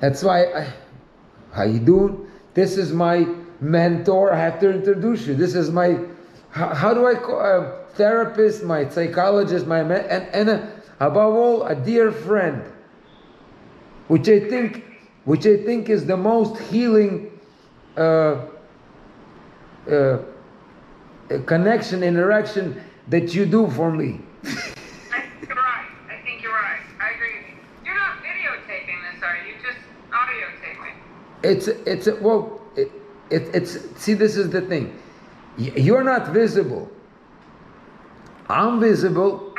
That's why how you doing? This is my mentor. I have to introduce you. This is my, how do I call, therapist, my psychologist, and above all, a dear friend, which I think is the most healing connection, interaction that you do for me. I think you're right. I agree with you. You're not videotaping this, are you? Just audio taping. See, this is the thing. You're not visible. I'm visible.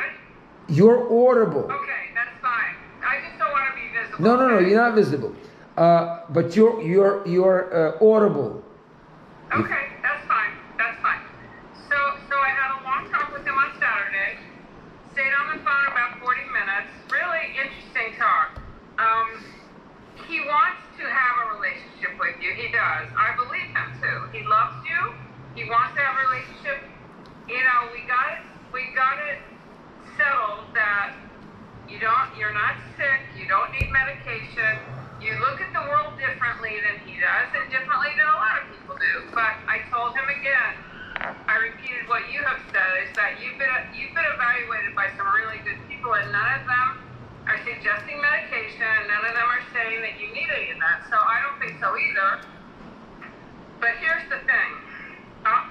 You're audible. Okay, that's fine. I just don't want to be visible. No, you're not visible. But you're audible. Okay, that's fine. So I had a long talk with him on Saturday. Stayed on the phone about 40 minutes. Really interesting talk. He wants to have a relationship with you. He does. I believe him too. He loves you. He wants to have a relationship. You know, we got it settled that you're not sick. You don't need medication. You look at the world differently than he does, and differently than a lot of people do. But I told him again, I repeated what you have said, is that you've been evaluated by some really good people, and none of them are suggesting medication, and none of them are saying that you need any of that. So I don't think so either. But here's the thing.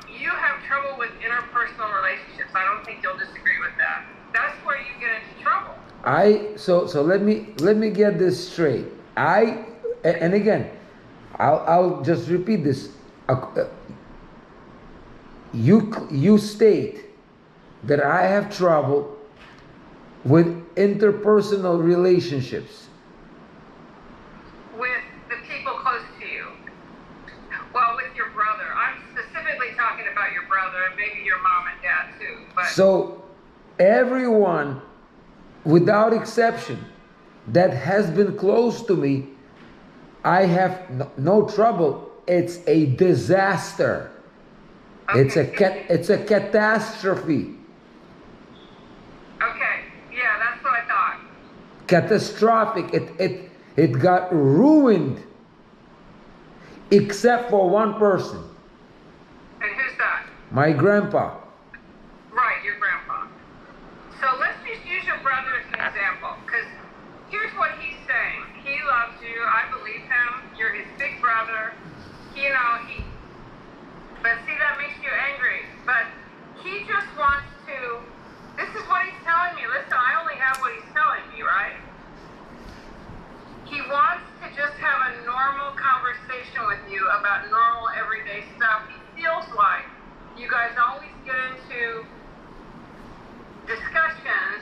You have trouble with interpersonal relationships. I don't think you'll disagree with that. That's where you get into trouble. So let me get this straight. And again, I'll just repeat this. You state that I have trouble with interpersonal relationships. With the people close to you. Well, with your brother. I'm specifically talking about your brother, and maybe your mom and dad too. But so everyone, without exception, that has been close to me, I have no trouble. It's a disaster. okay. It's a catastrophe. Okay. Yeah, that's what I thought. Catastrophic. It got ruined, except for one person. And who's that? My grandpa. Right, your grandpa. So let's just use your brother as an example, because here's what he's saying. He loves you. I believe him. You're his big brother. But see, that makes you angry. But he just wants to, this is what he's telling me. Listen, I only have what he's telling me, right? He wants to just have a normal conversation with you about normal everyday stuff. He feels like you guys always get into discussions,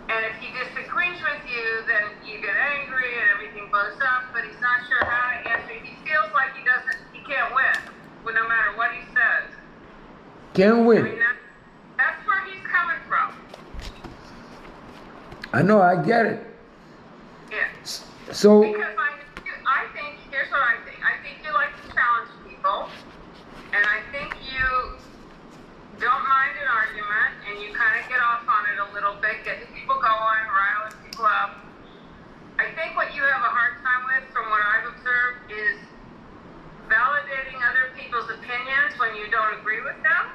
and if he disagrees with you, then you get angry and everything blows up, but he's not sure how to answer. He feels like he can't win, no matter what he says. Can't win. I mean, that's where he's coming from. I know, I get it. Yeah. So, Because I think, here's what I think. I think you like to challenge people, and I think you don't mind an argument, and you kind of get off on it a little bit, getting people going, riling people up. I think what you have a hard time with, from what I've observed, is validating other people's opinions when you don't agree with them,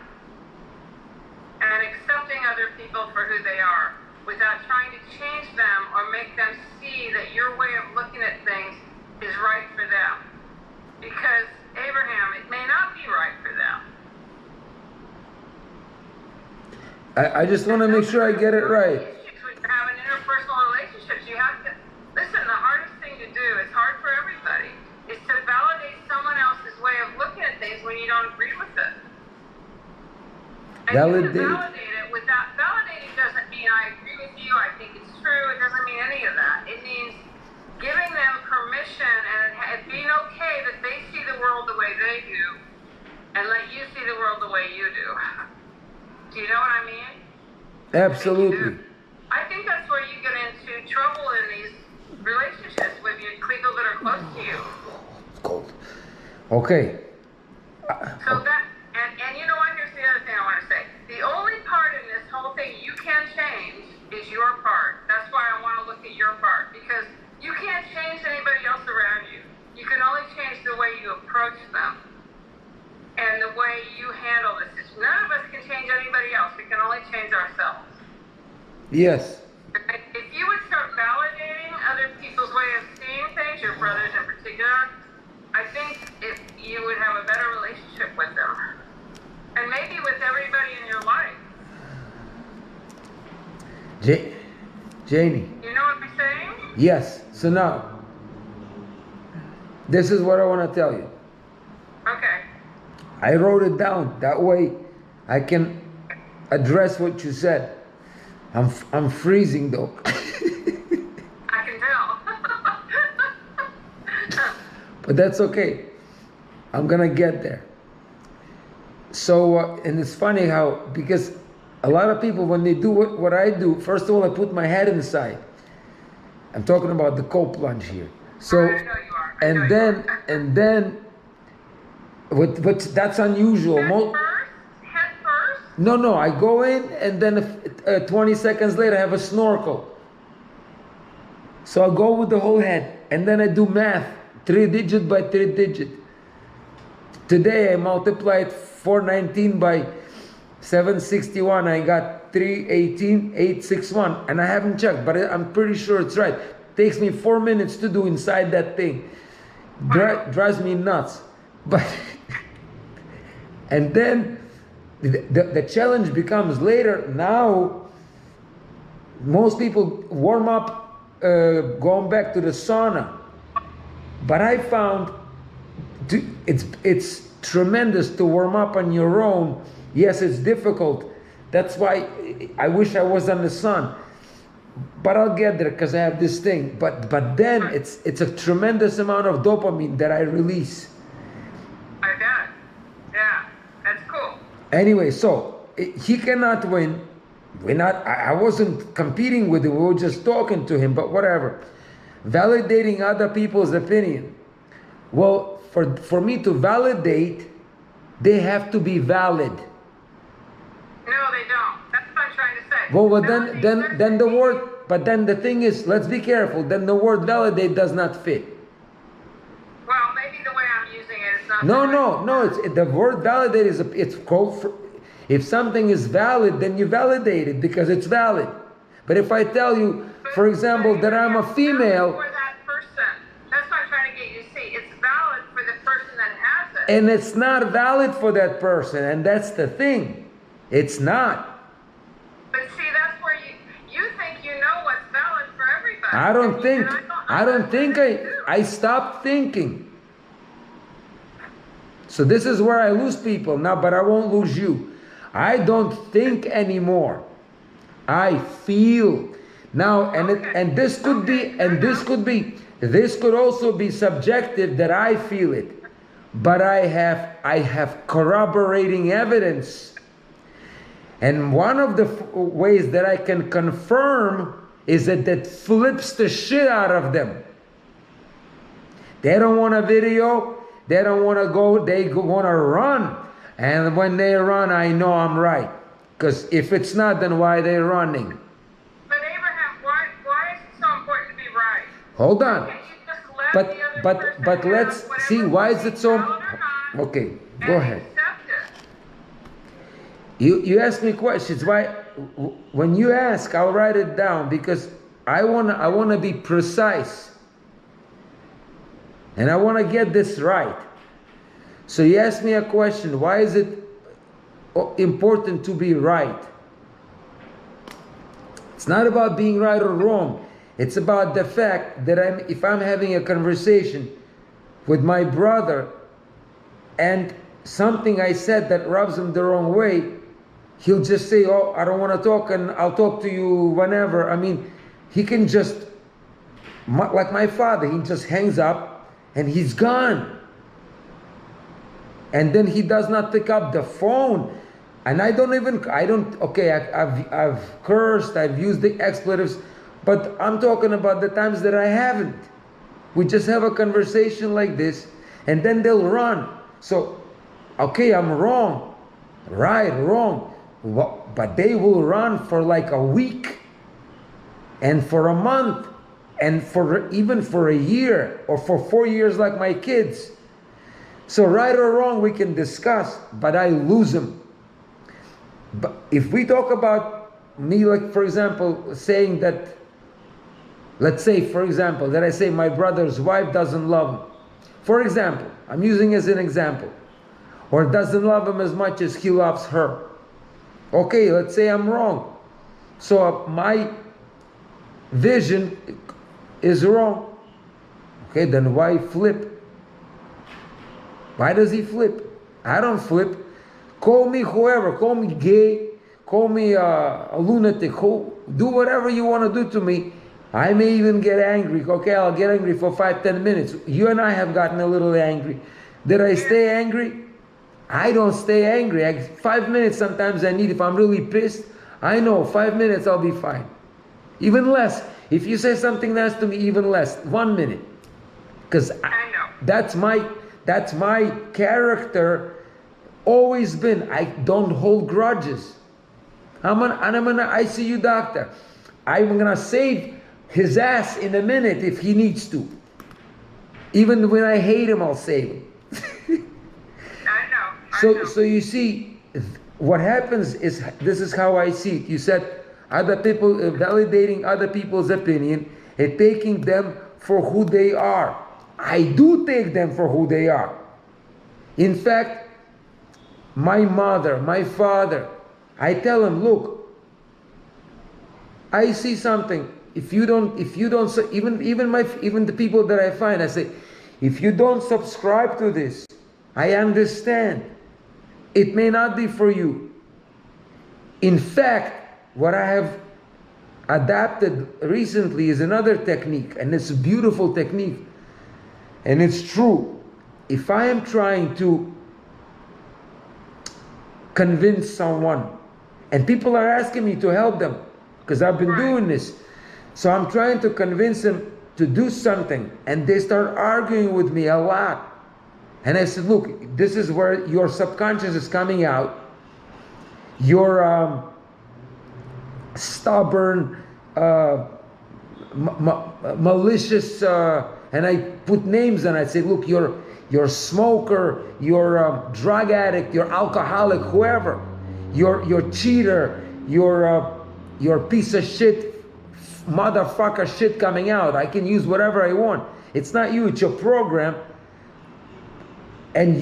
and accepting other people for who they are, without trying to change them or make them see that your way of looking at things is right for them. Because, Abraham, it may not be right for them. I just want to make sure I get it right. When you're having interpersonal relationships, you have to, listen, the hardest thing to do, it's hard for everybody, is to validate someone else's way of looking at things when you don't agree with it. And you can validate it without, validating doesn't mean I agree with you, I think it's true, it doesn't mean any of that. It means giving them permission and being okay that they see the world the way they do, and let you see the world the way you do. Do you know what I mean? Absolutely. I think that's where you get into trouble in these relationships with your people that are close to you. It's cold. Okay. So that, and you know what, here's the other thing I want to say. The only part in this whole thing you can change is your part. That's why I want to look at your part, because you can't change anybody else around Yes. If you would start validating other people's way of seeing things, your brothers in particular, I think you would have a better relationship with them. And maybe with everybody in your life. Janie. You know what I'm saying? Yes. So now, this is what I want to tell you. Okay. I wrote it down. That way I can address what you said. I'm freezing though. I can tell. But that's okay. I'm gonna get there. So, and it's funny how, because a lot of people, when they do what I do, first of all, I put my head inside. I'm talking about the cold plunge here. So, I know you are. and then, what that's unusual. Head first? No, I go in and then 20 seconds later I have a snorkel. So I go with the whole head and then I do math, 3 digit by 3 digit. Today I multiplied 419 by 761. I got 318, 861, and I haven't checked, but I'm pretty sure it's right. Takes me 4 minutes to do inside that thing. Drives me nuts. But and then the challenge becomes later. Now most people warm up going back to the sauna, but I found it's tremendous to warm up on your own. Yes, it's difficult. That's why I wish I was on the sun, but I'll get there because I have this thing. But then it's a tremendous amount of dopamine that I release. I bet. Yeah, that's cool. Anyway, so he cannot win. I wasn't competing with him. We were just talking to him. But whatever. Validating other people's opinion. Well, for me to validate, they have to be valid. No, they don't. That's what I'm trying to say. Well, then the word. But then the thing is, let's be careful. Then the word validate does not fit. Well, maybe the way I'm using it is not. No. The word validate it's called for, if something is valid, then you validate it because it's valid. But if I tell you, for example, that I'm a female, for that person, that's what I'm trying to get you to see. It's valid for the person that has it. and it's not valid for that person, and that's the thing. It's not. But see, that's where you think you know what's valid for everybody. I don't think. do. I stopped thinking. So this is where I lose people now, but I won't lose you. I don't think anymore. I feel now, and this could also be subjective that I feel it, but I have corroborating evidence, and one of the ways that I can confirm is that flips the shit out of them. They don't want a video. They don't want to go. They want to run. And when they run, I know I'm right. Because if it's not, then why are they running? But Abraham, why is it so important to be right? Hold on. Can't you just let the other person But have let's whatever see, why is it so... valid or not, Okay, go and ahead. accept it? You ask me questions. Why? When you ask, I'll write it down because I wanna be precise. And I want to get this right. So you ask me a question, why is it important to be right? It's not about being right or wrong. It's about the fact that if I'm having a conversation with my brother and something I said that rubs him the wrong way, he'll just say, oh, I don't want to talk and I'll talk to you whenever. I mean, he can just, like my father, he just hangs up and he's gone. And then he does not pick up the phone. And I've cursed, I've used the expletives, but I'm talking about the times that I haven't. We just have a conversation like this, and then they'll run. So, okay, I'm wrong. Right, wrong. But they will run for like a week, and for a month, and even for a year, or for 4 years like my kids. So right or wrong we can discuss, but I lose them. But if we talk about me, like, for example, saying that, let's say, for example, that I say my brother's wife doesn't love him. For example, I'm using as an example. Or doesn't love him as much as he loves her. Okay, let's say I'm wrong. So my vision is wrong. Okay, then why flip? Why does he flip? I don't flip. Call me whoever. Call me gay. Call me a lunatic. Do whatever you want to do to me. I may even get angry. Okay, I'll get angry for 5-10 minutes. You and I have gotten a little angry. Did I stay angry? I don't stay angry. 5 minutes sometimes I need. If I'm really pissed, I know 5 minutes I'll be fine. Even less. If you say something nice to me, even less. 1 minute. Because that's my character. Always been. I don't hold grudges. I'm an ICU doctor. I'm gonna save his ass in a minute if he needs to. Even when I hate him, I'll save him. I know. So you see, what happens is, this is how I see it. You said other people, validating other people's opinion and taking them for who they are. I do take them for who they are. In fact, my mother, my father, I tell them, look, I see something. If you don't, even the people that I find, I say, if you don't subscribe to this, I understand. It may not be for you. In fact, what I have adapted recently is another technique, and it's a beautiful technique. And it's true. If I am trying to convince someone, and people are asking me to help them, because I've been doing this. So I'm trying to convince them to do something, and they start arguing with me a lot. And I said, look, this is where your subconscious is coming out. Your stubborn, malicious, and I put names and I say, look, you're a smoker, you're a drug addict, you're alcoholic, whoever. You're cheater, you're piece of shit, motherfucker shit coming out. I can use whatever I want. It's not you, it's your program. And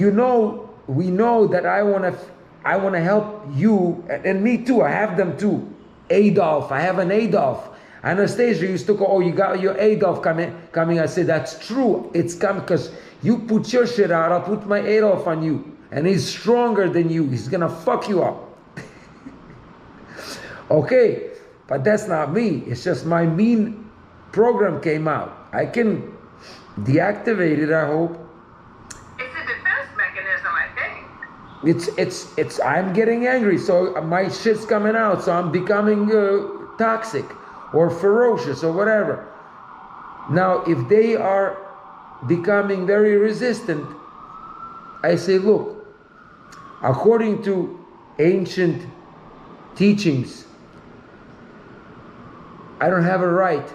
we know that I want to help you, and me too. I have them too. Adolf, I have an Adolf. Anastasia used to go, oh, you got your Adolf coming. I said, that's true. It's coming because you put your shit out. I'll put my Adolf on you, and he's stronger than you. He's gonna fuck you up. Okay, but that's not me. It's just my mean program came out. I can deactivate it, I hope. It's a defense mechanism, I think. It's I'm getting angry, so my shit's coming out, so I'm becoming toxic or ferocious or whatever. Now, if they are becoming very resistant, I say, look, according to ancient teachings, I don't have a right,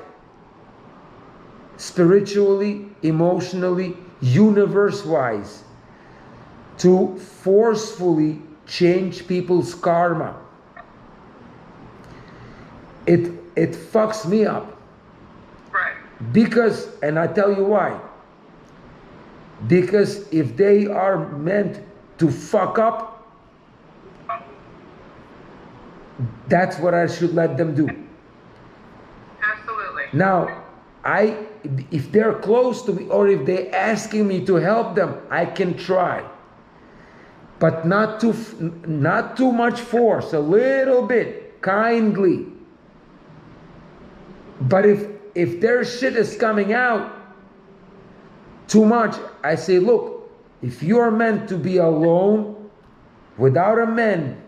spiritually, emotionally, universe-wise, to forcefully change people's karma. It fucks me up. Right. Because, and I tell you why. Because if they are meant to fuck up, that's what I should let them do. Absolutely. Now, if they're close to me, or if they're asking me to help them, I can try. But not too much force, a little bit, kindly. But if their shit is coming out too much, I say, look, if you're meant to be alone, without a man,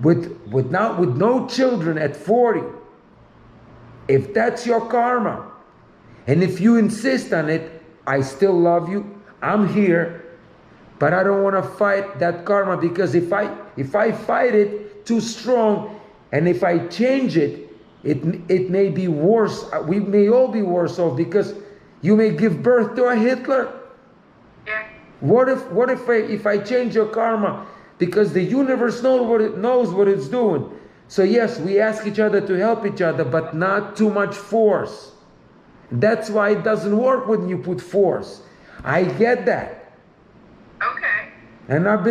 with no children at 40, if that's your karma, and if you insist on it, I still love you, I'm here, but I don't want to fight that karma, because if I fight it too strong, and if I change it, it may be worse. We may all be worse off, because you may give birth to a Hitler. Yeah. What if I change your karma, because the universe knows what it's doing. So yes, we ask each other to help each other, but not too much force. That's why it doesn't work when you put force. I get that. Okay. And I've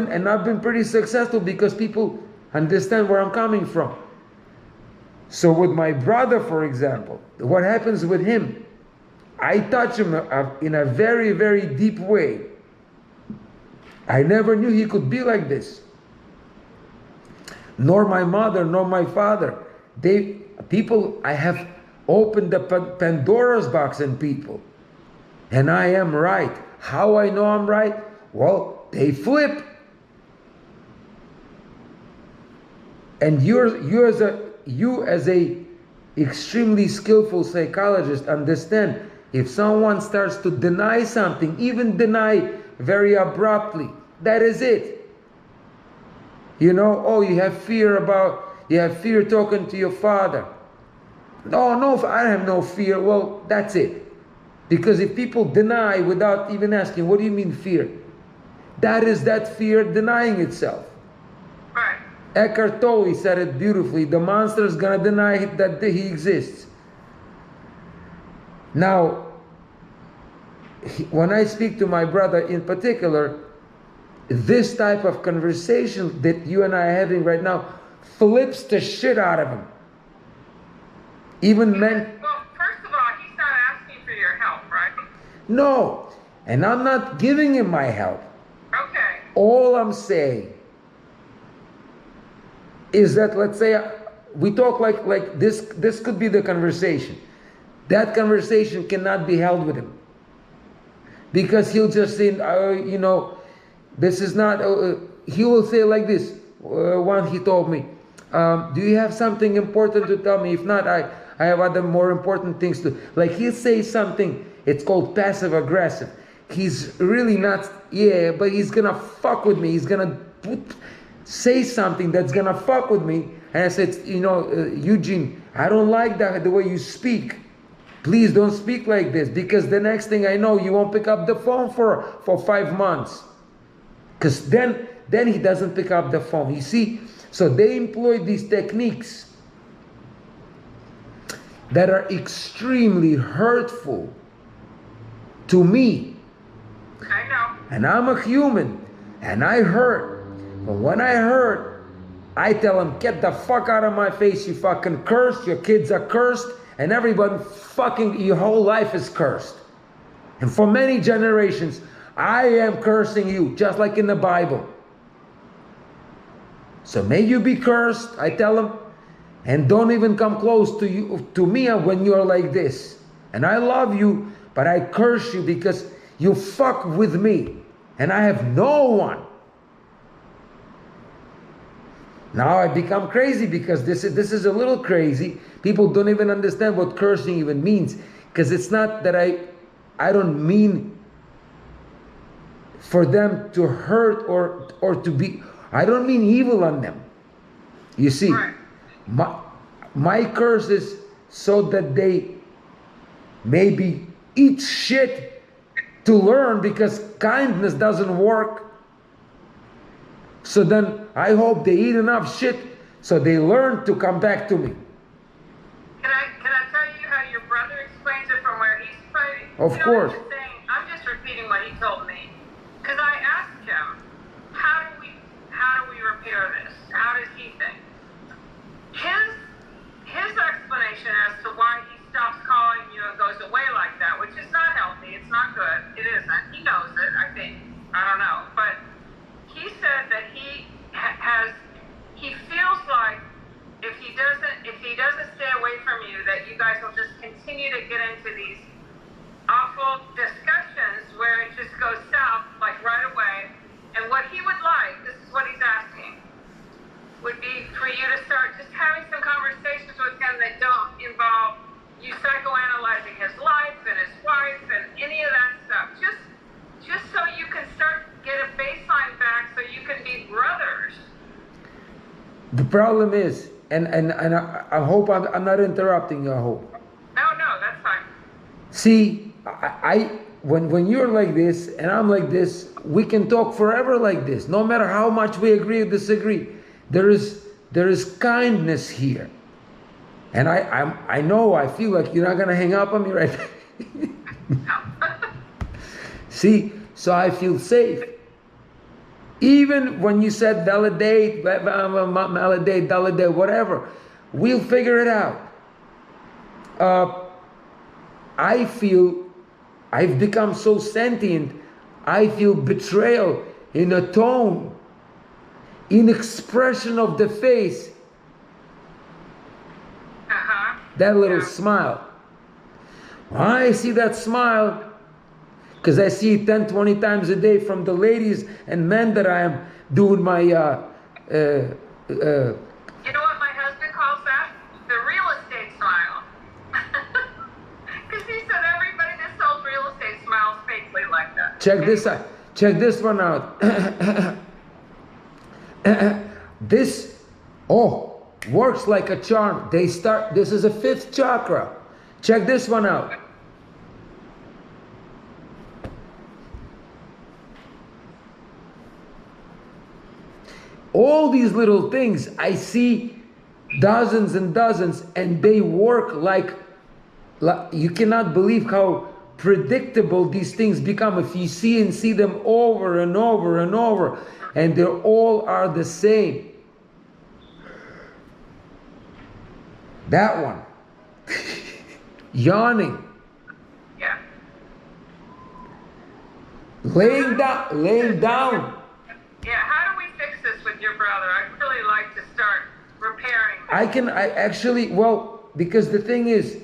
been pretty successful because people understand where I'm coming from. So with my brother, for example, what happens with him, I touch him in a very, very deep way. I never knew he could be like this. Nor my mother, nor my father. I have opened the Pandora's box in people. And I am right. How I know I'm right? Well, they flip. And you as a extremely skillful psychologist understand, if someone starts to deny something, even deny very abruptly, that is it. You have fear talking to your father. No, I have no fear. Well, that's it. Because if people deny without even asking, what do you mean fear? That is that fear denying itself. Right. Eckhart Tolle said it beautifully. The monster is going to deny that he exists. Now, when I speak to my brother in particular, this type of conversation that you and I are having right now flips the shit out of him. Even men... Well, first of all, he's not asking for your help, right? No. And I'm not giving him my help. Okay. All I'm saying is that, let's say, we talk like this could be the conversation. That conversation cannot be held with him. Because he'll just say, this is not, he will say like this. One, he told me, do you have something important to tell me? If not, I have other more important things to, like he'll say something, it's called passive aggressive. He's really not, but he's gonna fuck with me. He's gonna say something that's gonna fuck with me. And I said, Eugene, I don't like the way you speak. Please don't speak like this, because the next thing I know, you won't pick up the phone for 5 months. Because then he doesn't pick up the phone. You see? So they employ these techniques that are extremely hurtful to me. I know. And I'm a human, and I hurt. But when I hurt, I tell them, get the fuck out of my face, you fucking cursed, your kids are cursed, and everybody your whole life is cursed. And for many generations, I am cursing you, just like in the Bible. So may you be cursed, I tell them, and don't even come close to me when you're like this. And I love you, but I curse you because you fuck with me, and I have no one. Now I become crazy because this is a little crazy. People don't even understand what cursing even means, because it's not that I don't mean for them to hurt or to be, I don't mean evil on them. You see, right. my curse is so that they maybe eat shit to learn, because kindness doesn't work. So then I hope they eat enough shit so they learn to come back to me. Can I tell you how your brother explains it from where he's fighting? Of course. I'm just repeating what he told me. Because I asked him, how do we repair this? How does he think? His explanation as to why he stops calling you and goes away like that, which is not healthy, it's not good, it isn't. He knows it, I think. I don't know. But he said that he feels like if he doesn't stay away from you, that you guys will just continue to get into these awful discussions where it just goes south like right away. And what he would like, this is what he's asking, would be for you to start just having some conversations with him that don't involve you psychoanalyzing his life and his wife and any of that stuff. Just so you can start get a baseline back so you can be brothers. The problem is, and I hope I'm not interrupting you, I hope. No, that's fine. See, when you're like this and I'm like this, we can talk forever like this, no matter how much we agree or disagree. There is there is kindness here. And I know, I feel like you're not going to hang up on me right now. See, so I feel safe. Even when you said validate, whatever, we'll figure it out. I feel I've become so sentient. I feel betrayal in a tone, in expression of the face. That little smile. I see that smile because I see it 10, 20 times a day from the ladies and men that I am doing my You know what my husband calls that? The real estate smile. Because he said everybody that sells real estate smiles fakely like that. Check this out. Check this one out. This, works like a charm. This is a 5th chakra. Check this one out. All these little things, I see dozens and dozens, and they work like you cannot believe how predictable these things become if you see them over and over and over, and they all are the same. That one. Yawning. Yeah. Laying down. Yeah, how do we fix this with your brother? I'd really like to start repairing this. Because the thing is,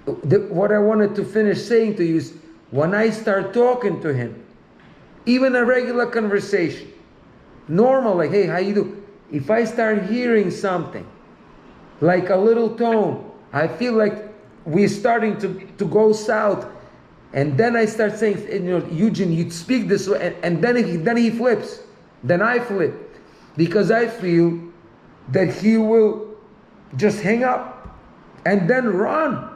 what I wanted to finish saying to you is, when I start talking to him, even a regular conversation, normal, like, hey, how you do? If I start hearing something, like a little tone, I feel like we're starting to go south. And then I start saying, Eugene, you speak this way, and then he flips. Then I flip. Because I feel that he will just hang up and then run.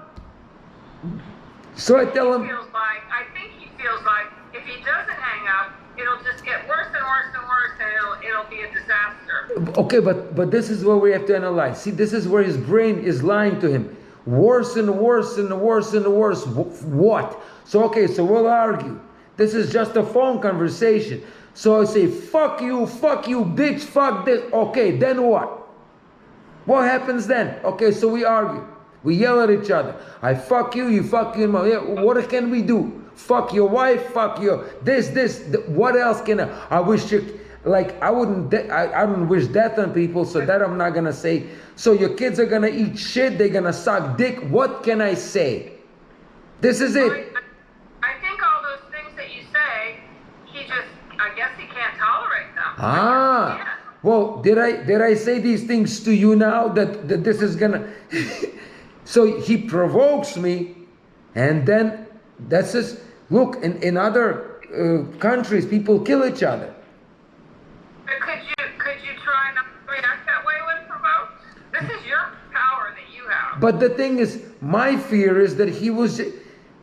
So I tell him, I think he feels like if he doesn't hang up, it'll just get worse and worse and worse, and it'll be a disaster. Okay, but this is what we have to analyze. See, this is where his brain is lying to him. Worse and worse and worse and worse. What? So we'll argue. This is just a phone conversation. So I say, fuck you, bitch, fuck this. Okay, then what? What happens then? Okay, so we argue. We yell at each other. I fuck you, you fuck you. What can we do? Fuck your wife, fuck your this. What else can I wish you, like, I don't wish death on people, so that I'm not gonna say. So your kids are gonna eat shit, they're gonna suck dick. What can I say? This is it. I think all those things that you say, I guess he can't tolerate them. Yeah. Well, did I say these things to you now that this is gonna so he provokes me, and then that's just, look, in other countries people kill each other. But could you try not to react that way when provoked? This is your power that you have. But the thing is, my fear is that he was,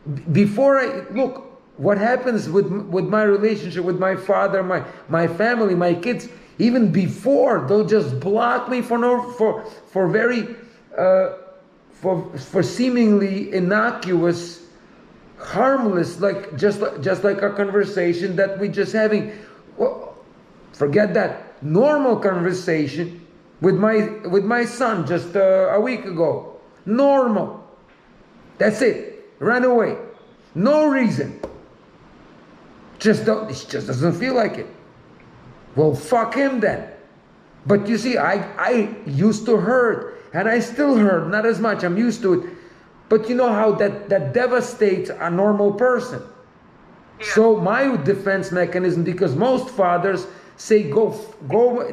look, what happens with my relationship with my father, my family, my kids, even before, they'll just block me for seemingly innocuous, harmless, like just like a conversation that we just having. Well, forget that normal conversation with my son just a week ago. Normal. That's it. Ran away. No reason. It just doesn't feel like it. Well, fuck him then. But you see, I used to hurt, and I still hurt, not as much, I'm used to it. But you know how that devastates a normal person. Yeah. So my defense mechanism, because most fathers say go,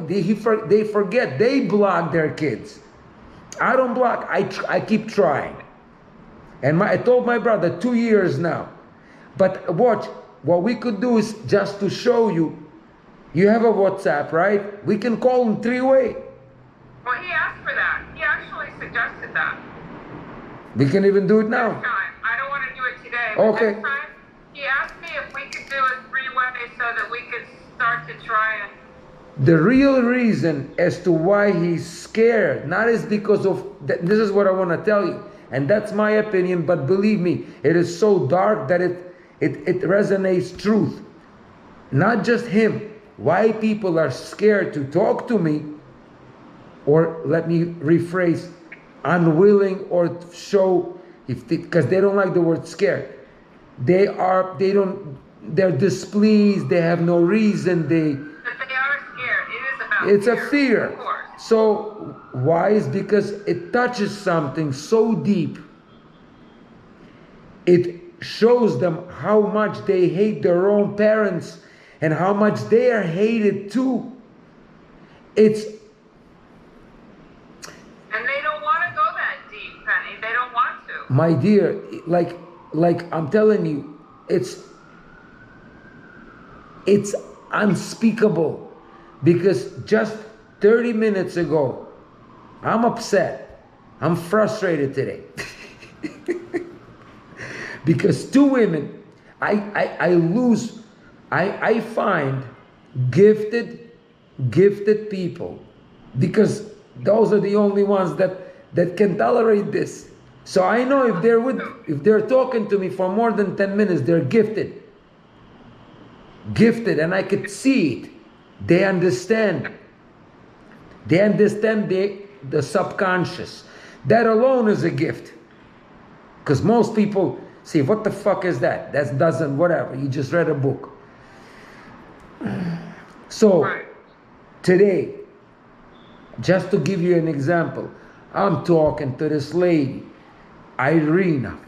they forget, they block their kids. I don't block, I keep trying. And I told my brother 2 years now. But watch, what we could do is just to show you, you have a WhatsApp, right? We can call in 3-way. Well, he asked for that. He actually suggested that. We can even do it now. Next time. I don't want to do it today. But okay. Next time, he asked me if we could do a 3-way so that we could start to try and The real reason as to why he's scared, not is because of, this is what I want to tell you, and that's my opinion, but believe me, it is so dark that it resonates truth. Not just him. Why people are scared to talk to me, or let me rephrase, unwilling or show, because they don't like the word scared. They're displeased, they have no reason, But they are scared. It is about it's fear, a fear. of course. So why? Is because it touches something so deep. It shows them how much they hate their own parents and how much they are hated too. It's, And they don't want to go that deep, Penny. They don't want to. my dear, like I'm telling you, it's unspeakable. Because just 30 minutes ago, I'm upset. I'm frustrated today. Because two women, I find gifted people, because those are the only ones that can tolerate this. So I know if they're talking to me for more than 10 minutes, they're gifted, and I could see it. They understand the subconscious. That alone is a gift. Because most people say, what the fuck is that? That doesn't, whatever, you just read a book. So, today, just to give you an example, I'm talking to this lady, Irina,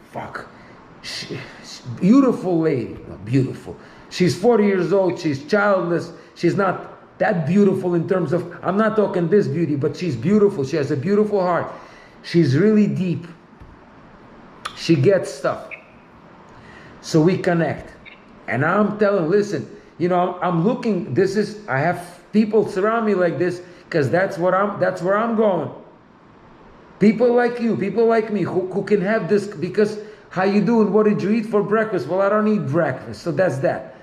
beautiful lady, beautiful. She's 40 years old, she's childless, she's not that beautiful in terms of, I'm not talking this beauty, but she's beautiful, she has a beautiful heart. She's really deep. She gets stuff. So we connect. And I'm telling, listen, I'm looking, I have people surround me like this, because that's where I'm going. People like you, people like me, who can have this, because how you doing? What did you eat for breakfast? Well, I don't eat breakfast, so that's that.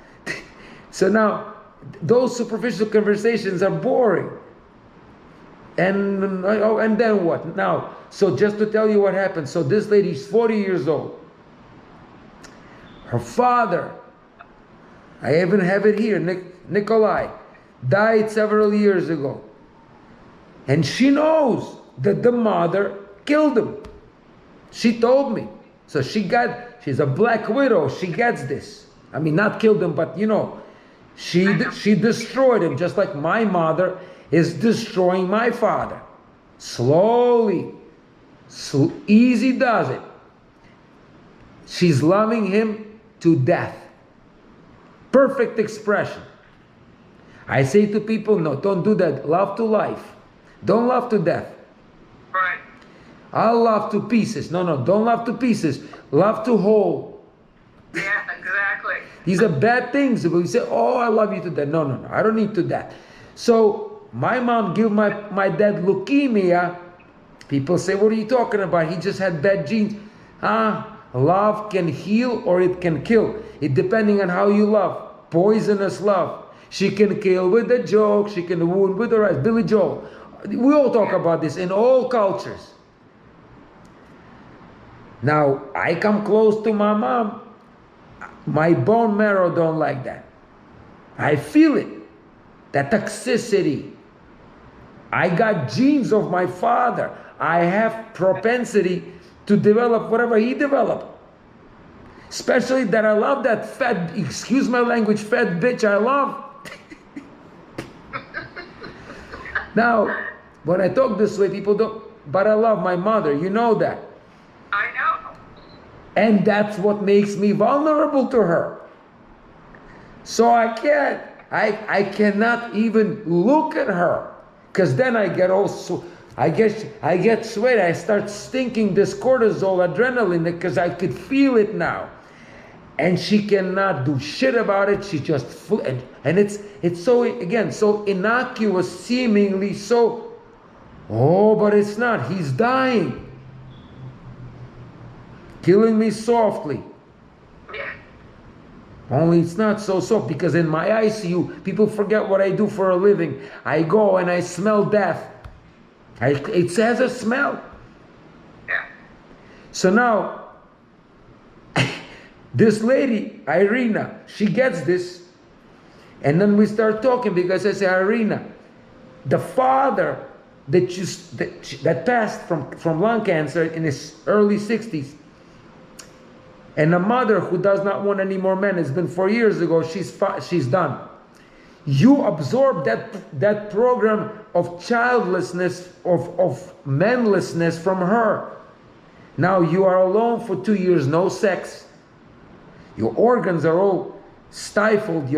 So now, those superficial conversations are boring. And then what? Now, so just to tell you what happened. So this lady's 40 years old. Her father, I even have it here, Nikolai, died several years ago. And she knows that the mother killed him. She told me. So she's a black widow. She gets this. I mean, not killed him, but she destroyed him, just like my mother is destroying my father. Slowly. So easy does it. She's loving him to death. Perfect expression. I say to people, no, don't do that. Love to life. Don't love to death. Right. I'll love to pieces. No, don't love to pieces. Love to whole. Yeah, exactly. These are bad things. We say, oh, I love you to death. No, I don't need to that. So my mom gave my dad leukemia. People say, what are you talking about? He just had bad genes. Love can heal or it can kill. It depending on how you love. Poisonous love. She can kill with a joke. She can wound with a right. Billy Joel. We all talk about this in all cultures. Now, I come close to my mom. My bone marrow don't like that. I feel it. That toxicity. I got genes of my father. I have propensity to develop whatever he developed. Especially that I love that fat, excuse my language, fat bitch I love. Now, when I talk this way, people don't, but I love my mother, you know that. I know. And that's what makes me vulnerable to her. So I cannot even look at her. Because then I get I get sweaty, I start stinking this cortisol, adrenaline, because I could feel it now. And she cannot do shit about it. She just, and it's so, again, so innocuous, seemingly so, oh, but it's not. He's dying. Killing me softly. Yeah. Only it's not so soft, because in my ICU, people forget what I do for a living. I go and I smell death. It has a smell. Yeah. So now, this lady, Irina, she gets this, and then we start talking, because I say, Irina, the father that passed from lung cancer in his early 60s, and a mother who does not want any more men, it's been 4 years ago, she's done. You absorb that program of childlessness, of manlessness from her. Now you are alone for 2 years, no sex. Your organs are all stifled.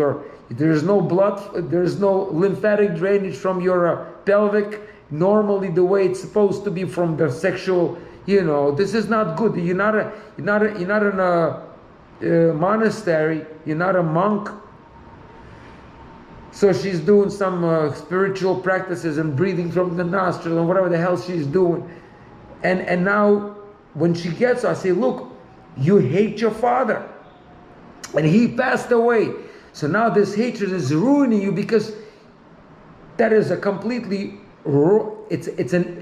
There's no blood, there's no lymphatic drainage from your pelvic, normally the way it's supposed to be from the sexual. This is not good. You're not in a monastery. You're not a monk. So she's doing some spiritual practices and breathing from the nostril and whatever the hell she's doing. And now when she gets, I say, look, you hate your father, and he passed away. So now this hatred is ruining you, because that is a completely.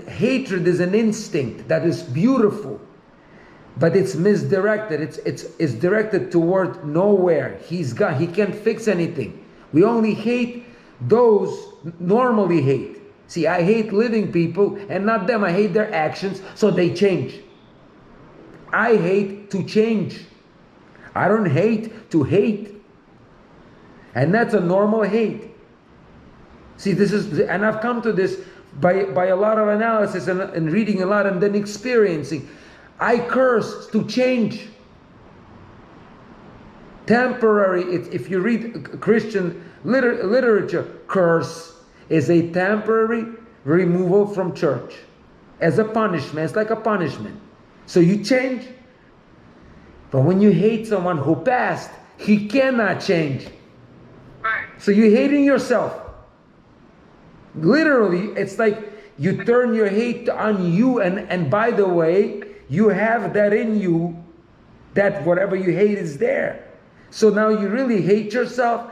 Hatred is an instinct that is beautiful, but it's misdirected. It's directed toward nowhere. He can't fix anything. We only hate those normally hate. See, I hate living people and not them. I hate their actions, so they change. I hate to change. I don't hate to hate. And that's a normal hate. See, and I've come to this by a lot of analysis and reading a lot and then experiencing. I curse to change. Temporary, if you read Christian literature, curse is a temporary removal from church as a punishment. It's like a punishment. So you change. But when you hate someone who passed, he cannot change. Right. So you're hating yourself. Literally, it's like you turn your hate on you, and by the way, you have that in you, that whatever you hate is there. So now you really hate yourself.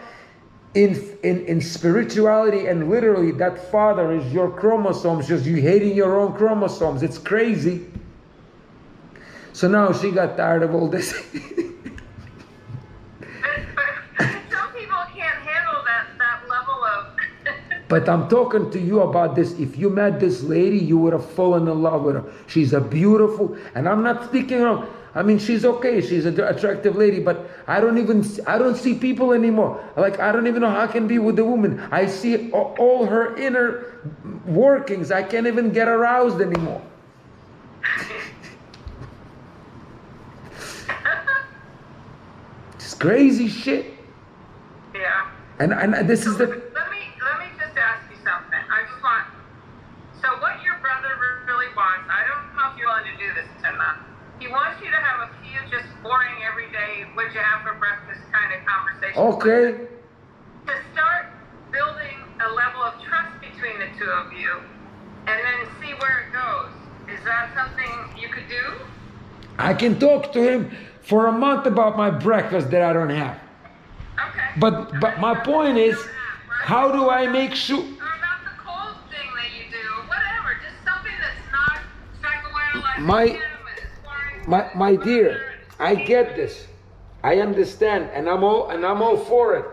In spirituality and literally, that father is your chromosomes, just you hating your own chromosomes. It's crazy. So now she got tired of all this. Some people can't handle that level of. But I'm talking to you about this. If you met this lady, you would have fallen in love with her. She's a beautiful, and I'm not speaking wrong. I mean, she's okay. She's an attractive lady, but I don't see people anymore. Like, I don't even know how I can be with the woman. I see all her inner workings. I can't even get aroused anymore. It's crazy shit. Yeah. And this is the. Let me just ask you something. I just want. So what your brother really wants, I don't know if you're willing to do this or not. He wants you to have a few just boring everyday, what'd you have for breakfast kind of conversations. Okay. To start building a level of trust between the two of you, and then see where it goes. Is that something you could do? I can talk to him for a month about my breakfast that I don't have. Okay. But my point is, how do I make sure? Or about the cold thing that you do, whatever, just something that's not psychoanalyzing. My dear, I get this. I understand, and I'm all for it.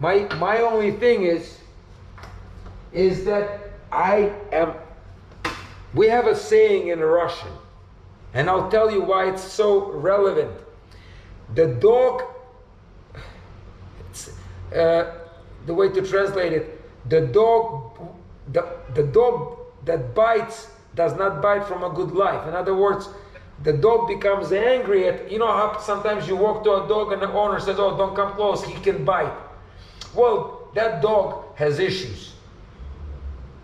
My only thing is that we have a saying in Russian, and I'll tell you why it's so relevant. The dog, the way to translate it, the dog that bites does not bite from a good life. In other words, the dog becomes angry at, you know how sometimes you walk to a dog and the owner says, oh, don't come close, he can bite. Well, that dog has issues.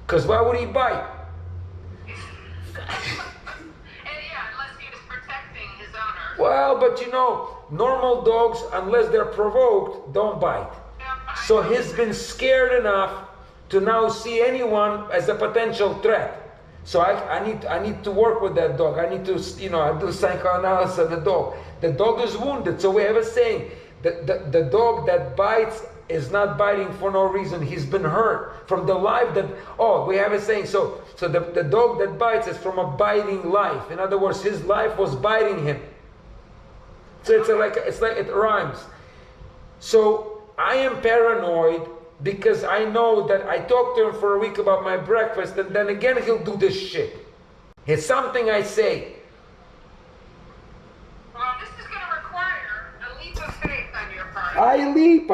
Because why would he bite? Unless he was protecting his owner. Well, but you know, normal dogs, unless they're provoked, don't bite. So he's been scared enough to now see anyone as a potential threat. So I need to work with that dog. I need to, I do psychoanalysis of the dog. The dog is wounded. So we have a saying, The dog that bites is not biting for no reason. He's been hurt from the life that, we have a saying, so the dog that bites is from a biting life. In other words, his life was biting him. So it's like it rhymes. So I am paranoid because I know that I talked to him for a week about my breakfast, and then again he'll do this shit. It's something I say. Well, this is going to require a leap of faith on your part. I leap.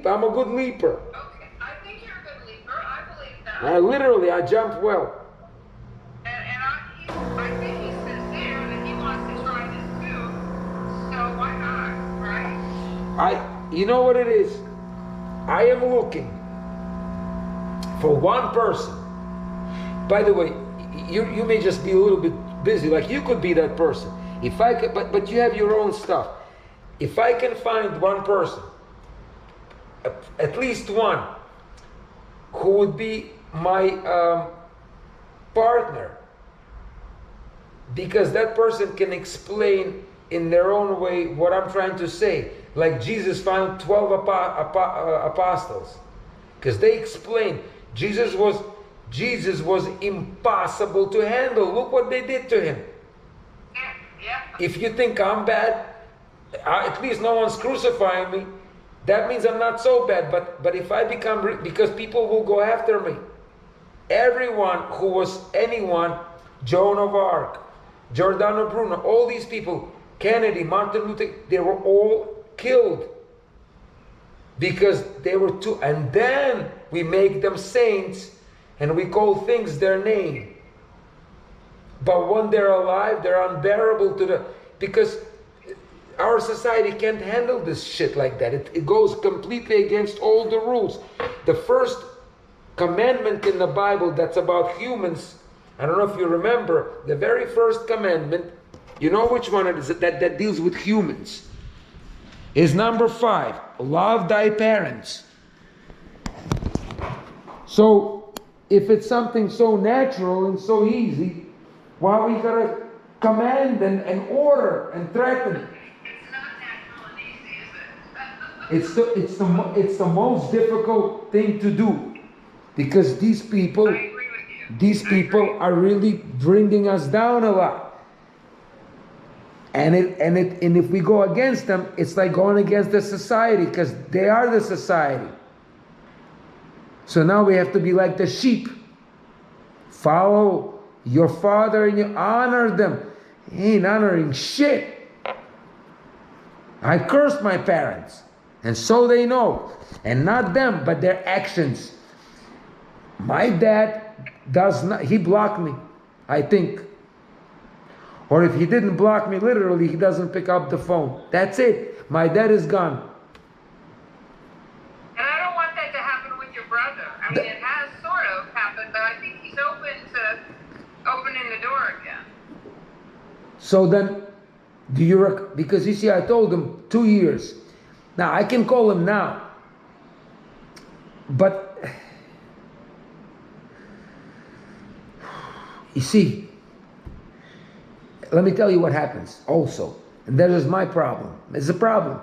I'm a good leaper. Okay, I think you're a good leaper. I believe that. I jump well. And I think he's sincere that he wants to try this too. So why not, right? You know what it is? I am looking for one person. By the way, you may just be a little bit busy. Like you could be that person. If I could, but you have your own stuff. If I can find one person, at least one, who would be my partner, because that person can explain in their own way what I'm trying to say. Like Jesus found 12 apostles, because they explained Jesus was impossible to handle. Look what they did to him. Yeah. If you think I'm bad, at least no one's crucifying me. That means I'm not so bad. But if I become, because people will go after me. Everyone who was anyone, Joan of Arc, Giordano Bruno, all these people, Kennedy, Martin Luther, they were all killed because they were too. And then we make them saints and we call things their name. But when they're alive, they're unbearable because our society can't handle this shit like that. It goes completely against all the rules. The first commandment in the Bible that's about humans, I don't know if you remember, the very first commandment, you know which one it is that deals with humans, is number 5, love thy parents. So if it's something so natural and so easy, why we gotta command and order and threaten? It's not natural and easy, is it? It's the most difficult thing to do, because these people I agree with you. are really bringing us down a lot. And if we go against them, it's like going against the society, because they are the society. So now we have to be like the sheep. Follow your father and you honor them. He ain't honoring shit. I cursed my parents, and so they know. And not them, but their actions. My dad does not, he blocked me, I think. Or if he didn't block me literally, he doesn't pick up the phone. That's it. My dad is gone. And I don't want that to happen with your brother. I mean, it has sort of happened, but I think he's open to opening the door again. So then, because you see, I told him 2 years. Now, I can call him now. But, you see, let me tell you what happens also. And that is my problem. It's a problem.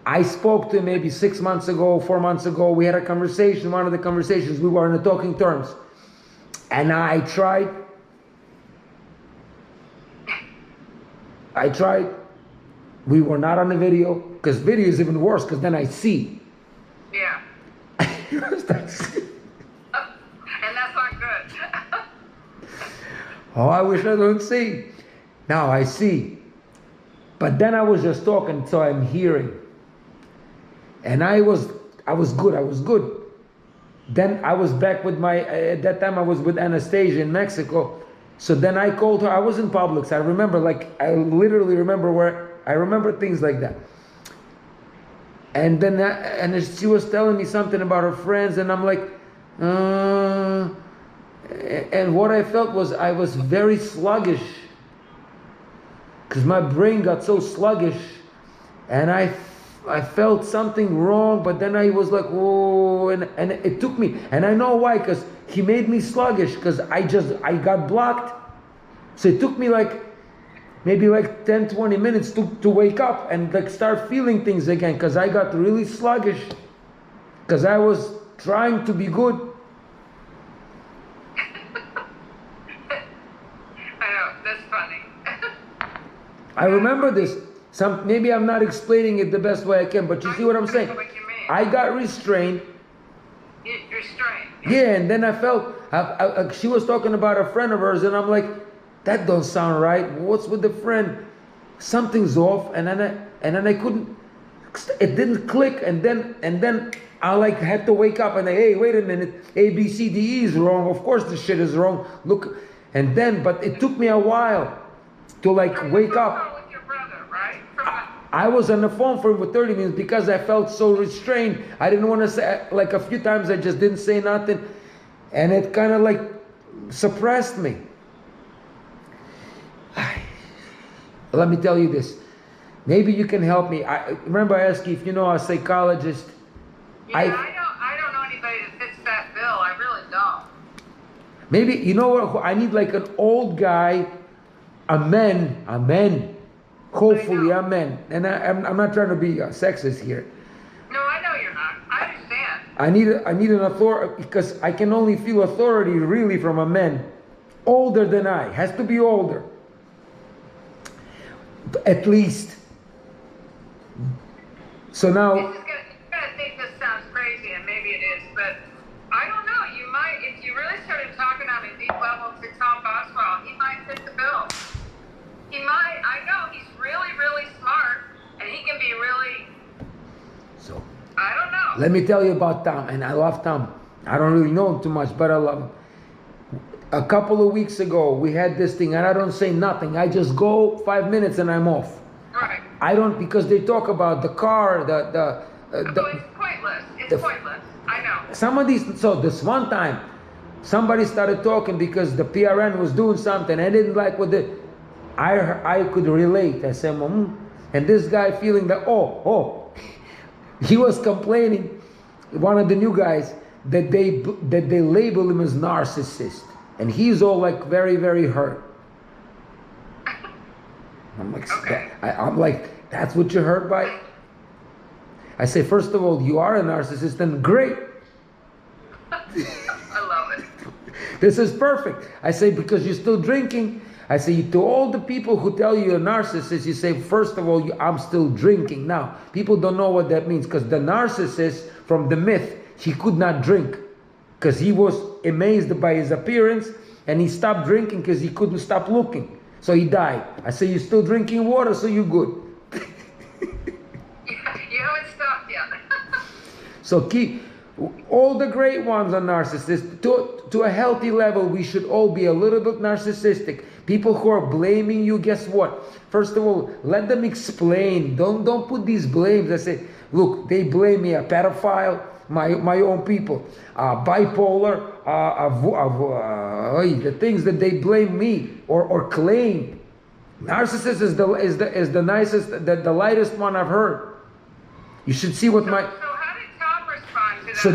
I spoke to him maybe 6 months ago, 4 months ago. We had a conversation. One of the conversations, we were in the talking terms. And I tried. We were not on the video, because video is even worse, because then I see. Yeah. And that's not good. Oh, I wish I don't see. Now I see. But then I was just talking, so I'm hearing. And I was good. Then I was back with at that time I was with Anastasia in Mexico. So then I called her. I was in Publix. I remember, I literally remember I remember things like that. And then and she was telling me something about her friends, and I'm like, and what I felt was I was very sluggish, because my brain got so sluggish, and I felt something wrong. But then I was like, whoa, and it took me, and I know why, because he made me sluggish, because I got blocked. So it took me like maybe like 10, 20 minutes to wake up and like start feeling things again, because I got really sluggish, because I was trying to be good. I know, that's funny. I remember this. Maybe I'm not explaining it the best way I can, but you see what I'm saying? What you mean. I got restrained. You're strange. Yeah, and then I felt, she was talking about a friend of hers, and I'm like, that don't sound right. What's with the friend? Something's off, and then I couldn't, it didn't click, and then I like had to wake up and hey, wait a minute, A, B, C, D, E is wrong. Of course the shit is wrong. Look, and then, but it took me a while to like wake up. With your brother, right? I was on the phone for him for 30 minutes because I felt so restrained. I didn't want to say, like a few times I just didn't say nothing. And it kind of like suppressed me. Let me tell you this. Maybe you can help me. Remember I asked you if you know a psychologist. Yeah, I don't know anybody that fits that bill. I really don't. Maybe, you know what? I need like an old guy, a man. Hopefully a man. And I'm not trying to be sexist here. No, I know you're not. I understand. I need an authority, because I can only feel authority really from a man older than I. Has to be older. At least. So now, You're gonna think this sounds crazy, and maybe it is, but I don't know. You might, if you really started talking on a deep level to Tom Boswell, he might fit the bill. He might. I know he's really, really smart, and he can be really. so I don't know. let me tell you about Tom, and I love Tom. I don't really know him too much, but I love him. A couple of weeks ago, we had this thing, and I don't say nothing. I just go 5 minutes and I'm off. Right. I don't, because they talk about the car, So it's pointless. It's pointless. I know. some of these. So this one time, somebody started talking because the PRN was doing something. I didn't like what I could relate. I said, and this guy feeling that, he was complaining, one of the new guys, that they label him as narcissist, and he's all like very, very hurt. I'm like, Okay. I'm like, that's what you're hurt by? I say, first of all, you are a narcissist, and great. I love it. This is perfect. I say, because you're still drinking. I say, to all the people who tell you you're a narcissist, you say, first of all, I'm still drinking. Now, people don't know what that means, because the narcissist, from the myth, he could not drink, because he was amazed by his appearance, and he stopped drinking because he couldn't stop looking. So he died. I say, you're still drinking water, so you're good. You haven't stopped yet. So keep, all the great ones are narcissists. To a healthy level, we should all be a little bit narcissistic. People who are blaming you, guess what? First of all, let them explain. Don't put these blames. I say, look, they blame me a pedophile, my own people, bipolar, the things that they blame me or claim. Narcissist is the nicest, the lightest one I've heard. You should see what my. So how did Tom respond to that? So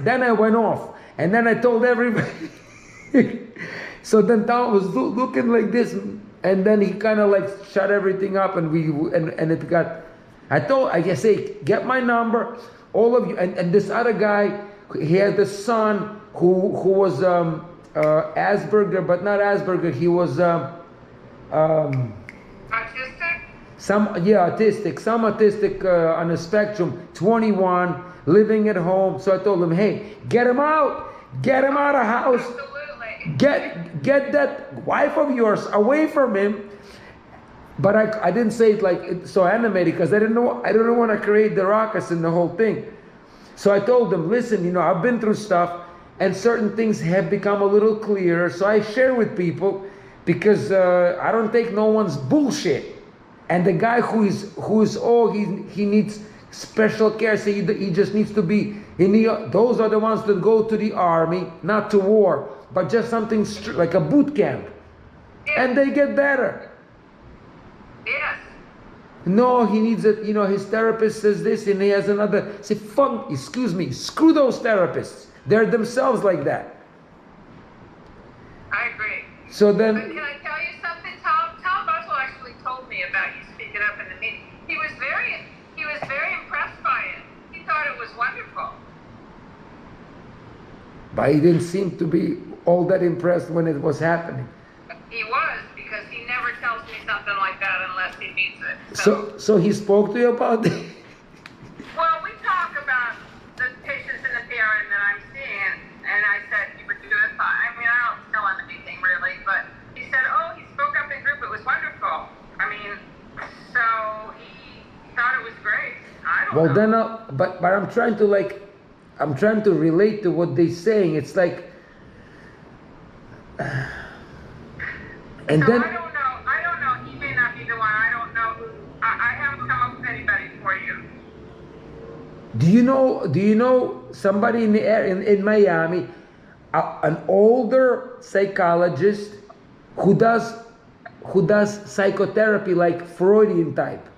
then I went off, and then I told everybody. So then Tom was looking like this, and then he kind of like shut everything up, and it got. I guess, hey, get my number, all of you, and this other guy, he had the son who was Asperger, but not Asperger. He was Autistic? autistic, some autistic on the spectrum, 21, living at home. So I told him, hey, get him out of house. Absolutely. Get that wife of yours away from him. But I didn't say it like so animated, because I didn't want to create the ruckus in the whole thing. So I told them, listen, I've been through stuff, and certain things have become a little clearer. So I share with people, because I don't take no one's bullshit. And the guy who he needs special care. So he just needs to be in those are the ones that go to the army, not to war, but just something like a boot camp, and they get better. Yes. No, he needs it. His therapist says this, and he has another. Say, excuse me, screw those therapists. They're themselves like that. I agree. So then, But can I tell you something, Tom? Tom But he didn't seem to be all that impressed when it was happening. He was, because he never tells me something like that unless he means it. So he spoke to you about it? Well, we talk about the patients in the PRN that I'm seeing, and I said, you were doing fine. I mean, I don't tell him anything really, but he said, oh, he spoke up in group, it was wonderful. I mean, so he thought it was great. I don't know. Then, but I'm trying to relate to what they're saying. It's like, and so then I don't know. He may not be the one. I don't know who. I haven't come up with anybody for you. do you know somebody in the in Miami, an older psychologist who does psychotherapy like Freudian type?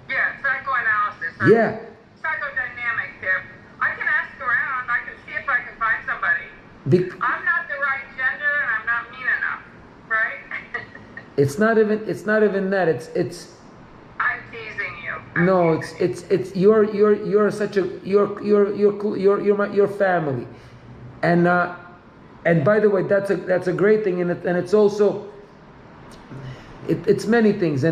Yeah, psychoanalysis. Yeah. Psychodynamic therapy. I can ask around. I can see if I can find somebody. I'm not the right gender, and I'm not mean enough, right? It's not even that. It's. I'm teasing you. No, it's you're such a you're family, and by the way, that's a great thing, and it's also it's many things,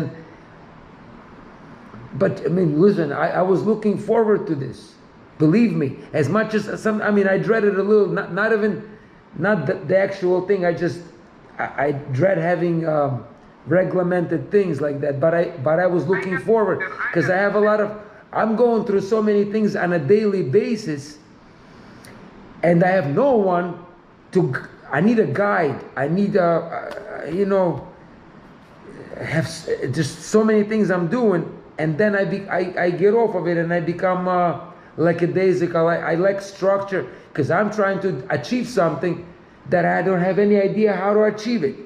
but I mean, listen, I was looking forward to this, believe me, as much as I dreaded a little, not the actual thing, I dread having regimented things like that, but I was looking forward, because I have I'm going through so many things on a daily basis, and I have no one I need a guide, I need have just so many things I'm doing, and then I get off of it, and I become lackadaisical. I lack structure, because I'm trying to achieve something that I don't have any idea how to achieve it.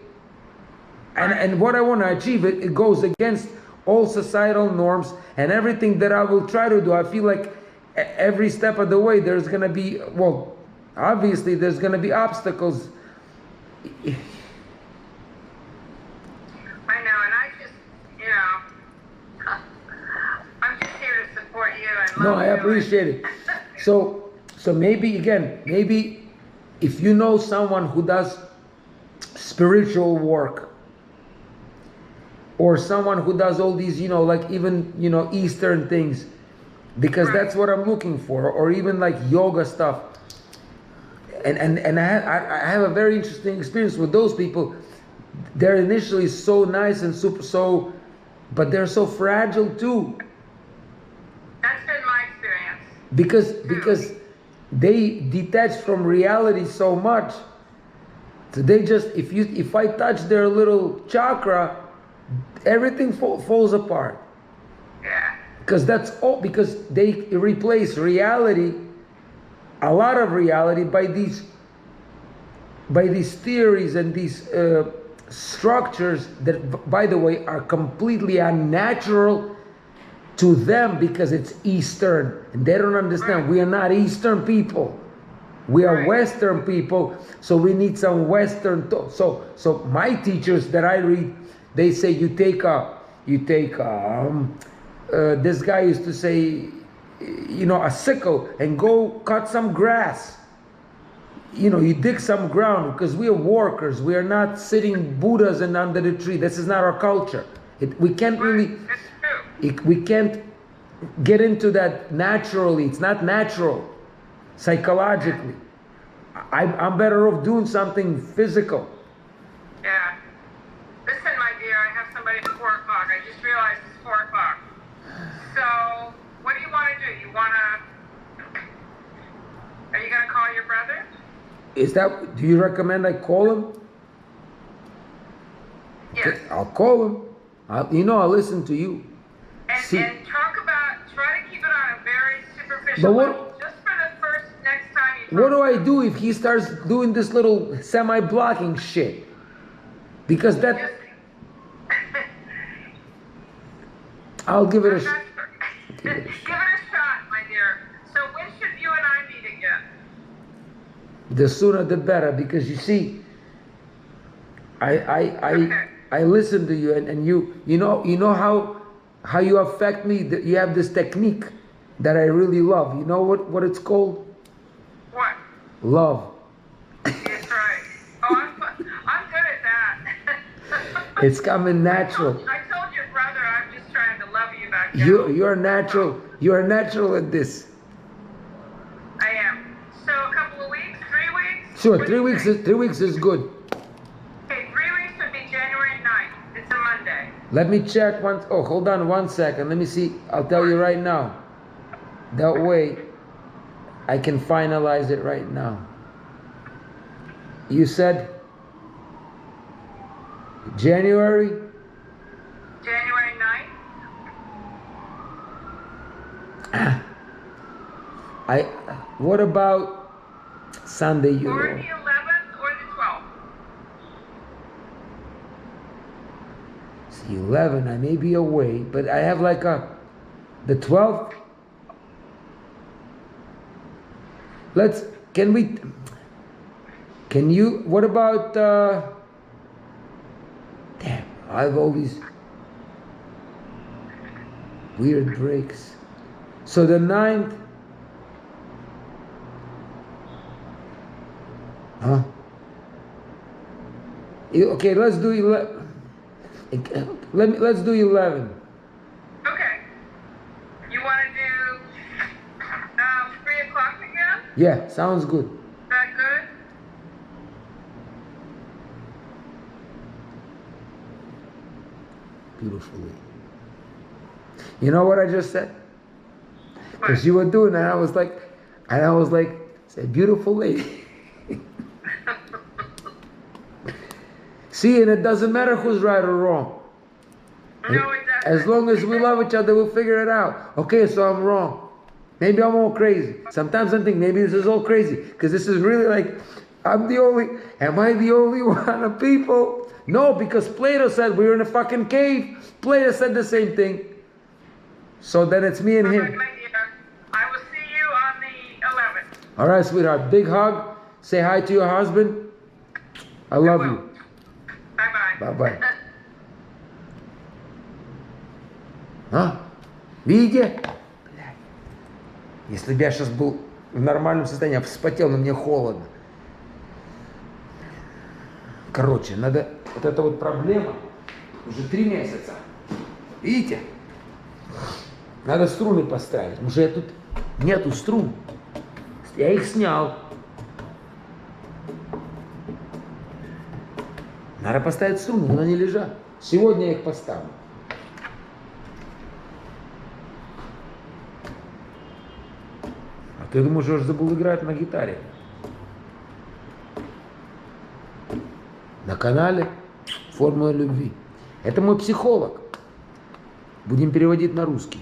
And what I want to achieve, it goes against all societal norms and everything that I will try to do. I feel like every step of the way there's going to be, obviously there's going to be obstacles. I know, and I just, I'm just here to support you and love you. No, I appreciate it. So maybe if you know someone who does spiritual work, or someone who does all these, like even, Eastern things, because that's what I'm looking for, or even like yoga stuff. And I have a very interesting experience with those people. They're initially so nice and but they're so fragile too. That's been my experience. Because they detach from reality so much. So they just, if I touch their little chakra, everything falls apart. Yeah. Because that's all. Because they replace reality, a lot of reality, by these theories and these structures that, by the way, are completely unnatural to them, because it's Eastern, and they don't understand. Right. We are not Eastern people. We are Western people. So we need some Western. So my teachers that I read, they say this guy used to say, a sickle and go cut some grass. You dig some ground, because we are workers. We are not sitting Buddhas and under the tree. This is not our culture. We can't really, we can't get into that naturally. It's not natural, psychologically. I'm better off doing something physical. Yeah. Listen, my dear, I have somebody at 4 o'clock. I just realized it's 4 o'clock. So, what do you want to do? Are you going to call your brother? Do you recommend I call him? Yes. Okay, I'll call him. I'll listen to you. And talk about, try to keep it on a very superficial But level, just for the next time you talk. What do I do if he starts doing this little semi-blocking shit? Because that... I'll give it a shot. Give it a shot, my dear. So when should you and I meet again? The sooner the better, because you see, I listen to you, and you know how you affect me. You have this technique that I really love. You know what it's called? What? Love. It's coming natural. I told your brother I'm just trying to love you back. You're natural. You're natural at this. I am. So a couple of weeks, 3 weeks? Sure, What do 3 you weeks. think? 3 weeks is good. Okay, 3 weeks would be January 9th. It's a Monday. Let me check once. Oh, hold on 1 second. Let me see. I'll tell you right now. That way, I can finalize it right now. You said January? January 9th? What about Sunday, Or the Youre? 11th or the 12th? See, 11, I may be away, but I have like the 12th? What about, damn, I have all these weird breaks. So the 9th, huh? Okay, let's do 11. Let's do 11. Okay. You want to do 3 o'clock again? Yeah, sounds good. Is that good? Beautifully. You know what I just said? Because you were doing that, I was like, say, beautiful lady. See, and it doesn't matter who's right or wrong. No, it doesn't. As long as we love each other, we'll figure it out. Okay, so I'm wrong. Maybe I'm all crazy. Sometimes I think maybe this is all crazy. Because this is really like, am I the only one of people? No, because Plato said we were in a fucking cave. Plato said the same thing. So then it's me and All right, him. my dear. I will see you on the 11th. All right, sweetheart. Big hug. Say hi to your husband. I love you. Bye-bye. Bye-bye. А? Видите? Если бы я сейчас был в нормальном состоянии, я вспотел, но мне холодно. Короче, надо... Вот эта вот проблема уже 3 месяца. Видите? Надо струны поставить. Уже тут нету струн. Я их снял. Надо поставить струны, но они лежат. Сегодня я их поставлю. А ты думаешь, я уже забыл играть на гитаре? На канале «Формула любви». Это мой психолог. Будем переводить на русский.